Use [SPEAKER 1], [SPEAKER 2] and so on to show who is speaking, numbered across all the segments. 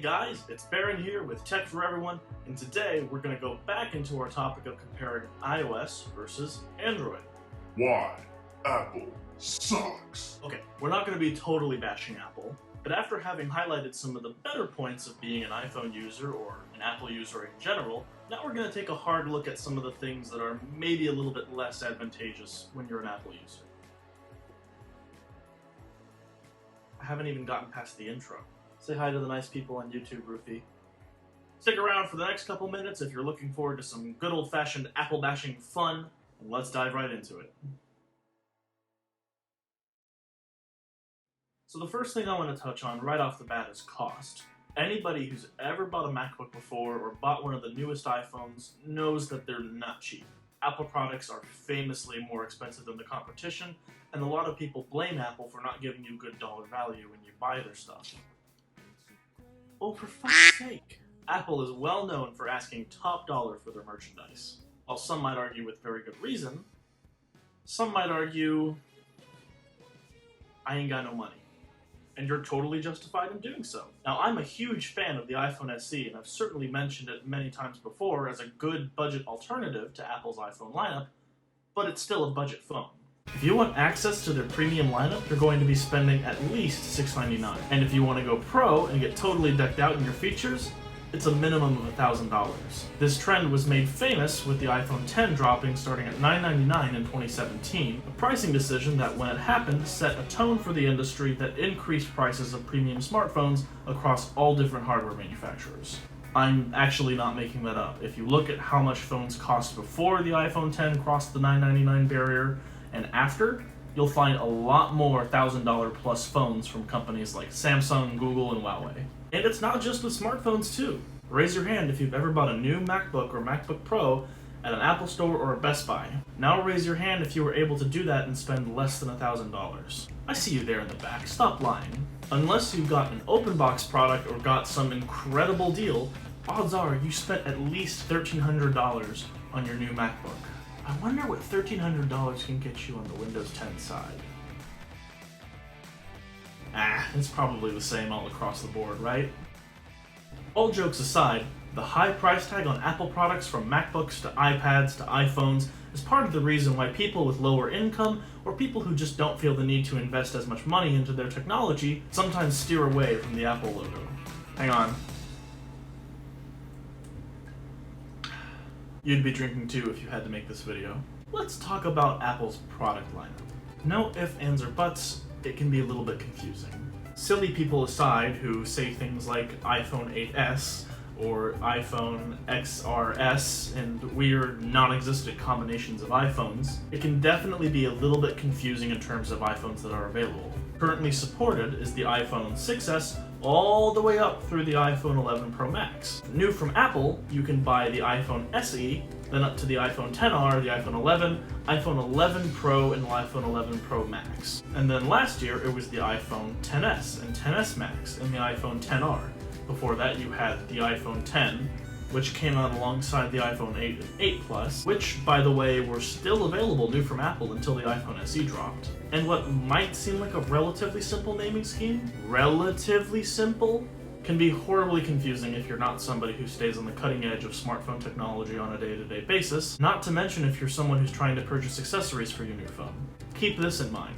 [SPEAKER 1] guys, it's Baron here with Tech for Everyone, and today we're going to go back into our topic of comparing iOS versus Android.
[SPEAKER 2] Why Apple sucks.
[SPEAKER 1] Okay, we're not going to be totally bashing Apple, but after having highlighted some of the better points of being an iPhone user or an Apple user in general, now we're going to take a hard look at some of the things that are maybe a little bit less advantageous when you're an Apple user. I haven't even gotten past the intro. Say hi to the nice people on YouTube, Rufy. Stick around for the next couple minutes if you're looking forward to some good old-fashioned Apple bashing fun, and let's dive right into it. So the first thing I want to touch on right off the bat is cost. Anybody who's ever bought a MacBook before or bought one of the newest iPhones knows that they're not cheap. Apple products are famously more expensive than the competition, and a lot of people blame Apple for not giving you good dollar value when you buy their stuff. Oh, for fuck's sake! Apple is well known for asking top dollar for their merchandise. While some might argue with very good reason, some might argue, I ain't got no money. And you're totally justified in doing so. Now, I'm a huge fan of the iPhone SE, and I've certainly mentioned it many times before as a good budget alternative to Apple's iPhone lineup, but it's still a budget phone. If you want access to their premium lineup, you're going to be spending at least $699. And if you want to go pro and get totally decked out in your features, it's a minimum of $1,000. This trend was made famous with the iPhone X dropping starting at $999 in 2017, a pricing decision that, when it happened, set a tone for the industry that increased prices of premium smartphones across all different hardware manufacturers. I'm actually not making that up. If you look at how much phones cost before the iPhone X crossed the $999 barrier, and after, you'll find a lot more $1,000 plus phones from companies like Samsung, Google, and Huawei. And it's not just with smartphones too. Raise your hand if you've ever bought a new MacBook or MacBook Pro at an Apple store or a Best Buy. Now raise your hand if you were able to do that and spend less than $1,000. I see you there in the back, stop lying. Unless you got an open box product or got some incredible deal, odds are you spent at least $1,300 on your new MacBook. I wonder what $1,300 can get you on the Windows 10 side. It's probably the same all across the board, right? All jokes aside, the high price tag on Apple products from MacBooks to iPads to iPhones is part of the reason why people with lower income or people who just don't feel the need to invest as much money into their technology sometimes steer away from the Apple logo. Hang on. You'd be drinking too if you had to make this video. Let's talk about Apple's product lineup. No ifs, ands, or buts, it can be a little bit confusing. Silly people aside who say things like iPhone 8S or iPhone XRS and weird non-existent combinations of iPhones, it can definitely be a little bit confusing in terms of iPhones that are available. Currently supported is the iPhone 6S all the way up through the iPhone 11 Pro Max. New from Apple, you can buy the iPhone SE, then up to the iPhone XR, the iPhone 11, iPhone 11 Pro, and the iPhone 11 Pro Max. And then last year, it was the iPhone XS and XS Max and the iPhone XR. Before that, you had the iPhone X, which came out alongside the iPhone 8 and 8 Plus, which, by the way, were still available new from Apple until the iPhone SE dropped. And what might seem like a relatively simple naming scheme, relatively simple, can be horribly confusing if you're not somebody who stays on the cutting edge of smartphone technology on a day-to-day basis, not to mention if you're someone who's trying to purchase accessories for your new phone. Keep this in mind.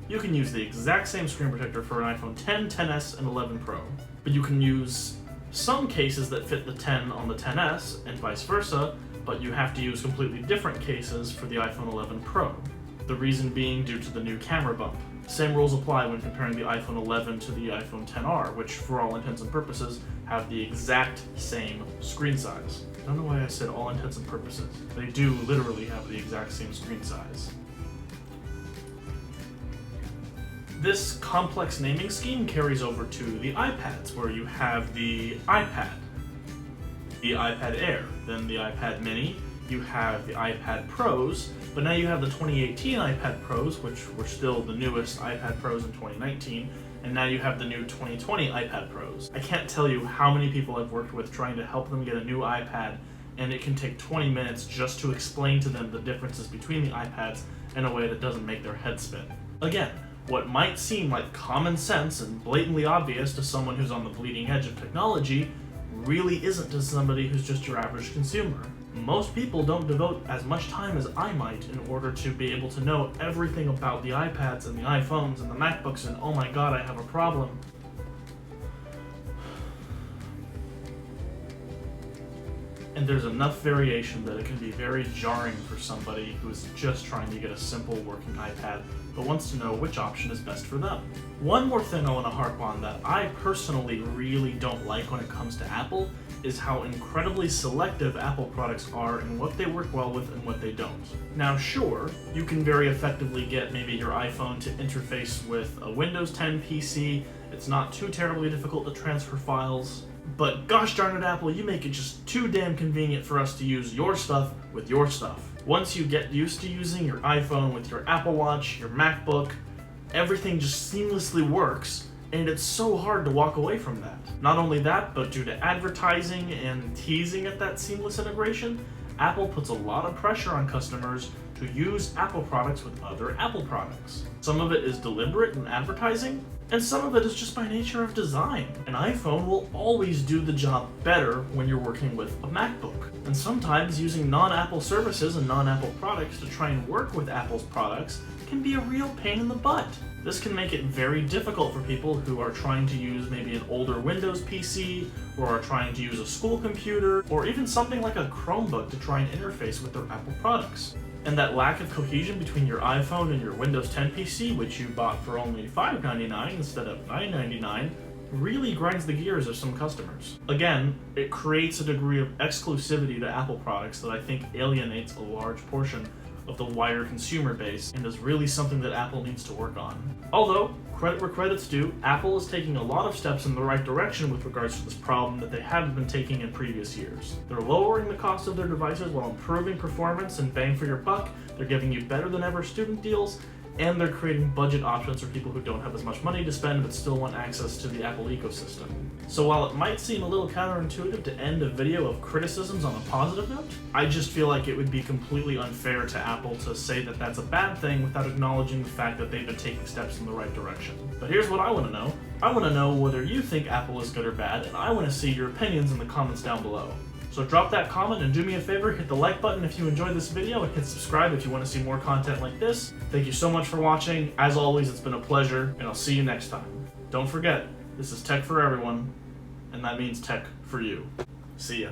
[SPEAKER 1] You can use the exact same screen protector for an iPhone X, XS, and 11 Pro, but you can use some cases that fit the 10 on the XS and vice versa, but you have to use completely different cases for the iPhone 11 Pro. The reason being due to the new camera bump. Same rules apply when comparing the iPhone 11 to the iPhone XR, which for all intents and purposes have the exact same screen size. I don't know why I said all intents and purposes. They do literally have the exact same screen size. This complex naming scheme carries over to the iPads, where you have the iPad, the iPad Air, then the iPad Mini, you have the iPad Pros, but now you have the 2018 iPad Pros, which were still the newest iPad Pros in 2019, and now you have the new 2020 iPad Pros. I can't tell you how many people I've worked with trying to help them get a new iPad, and it can take 20 minutes just to explain to them the differences between the iPads in a way that doesn't make their head spin. Again, What might seem like common sense and blatantly obvious to someone who's on the bleeding edge of technology really isn't to somebody who's just your average consumer. Most people don't devote as much time as I might in order to be able to know everything about the iPads and the iPhones and the MacBooks and oh my god, I have a problem. And there's enough variation that it can be very jarring for somebody who's just trying to get a simple working iPad but wants to know which option is best for them. One more thing I want to harp on that I personally really don't like when it comes to Apple is how incredibly selective Apple products are in what they work well with and what they don't. Now sure, you can very effectively get maybe your iPhone to interface with a Windows 10 PC, it's not too terribly difficult to transfer files, but gosh darn it Apple, you make it just too damn convenient for us to use your stuff with your stuff. Once you get used to using your iPhone with your Apple Watch, your MacBook, everything just seamlessly works, and it's so hard to walk away from that. Not only that, but due to advertising and teasing at that seamless integration, Apple puts a lot of pressure on customers to use Apple products with other Apple products. Some of it is deliberate in advertising, and some of it is just by nature of design. An iPhone will always do the job better when you're working with a MacBook. And sometimes using non-Apple services and non-Apple products to try and work with Apple's products can be a real pain in the butt. This can make it very difficult for people who are trying to use maybe an older Windows PC, or are trying to use a school computer, or even something like a Chromebook to try and interface with their Apple products. And that lack of cohesion between your iPhone and your Windows 10 PC, which you bought for only $5.99 instead of $9.99, really grinds the gears of some customers. Again, it creates a degree of exclusivity to Apple products that I think alienates a large portion of the wider consumer base and is really something that Apple needs to work on. Although, credit where credit's due, Apple is taking a lot of steps in the right direction with regards to this problem that they haven't been taking in previous years. They're lowering the cost of their devices while improving performance and bang for your buck, they're giving you better than ever student deals, and they're creating budget options for people who don't have as much money to spend but still want access to the Apple ecosystem. So while it might seem a little counterintuitive to end a video of criticisms on a positive note, I just feel like it would be completely unfair to Apple to say that that's a bad thing without acknowledging the fact that they've been taking steps in the right direction. But here's what I want to know. I want to know whether you think Apple is good or bad, and I want to see your opinions in the comments down below. So drop that comment and do me a favor, hit the like button if you enjoyed this video and hit subscribe if you want to see more content like this. Thank you so much for watching. As always, it's been a pleasure, and I'll see you next time. Don't forget, this is tech for everyone, and that means tech for you. See ya.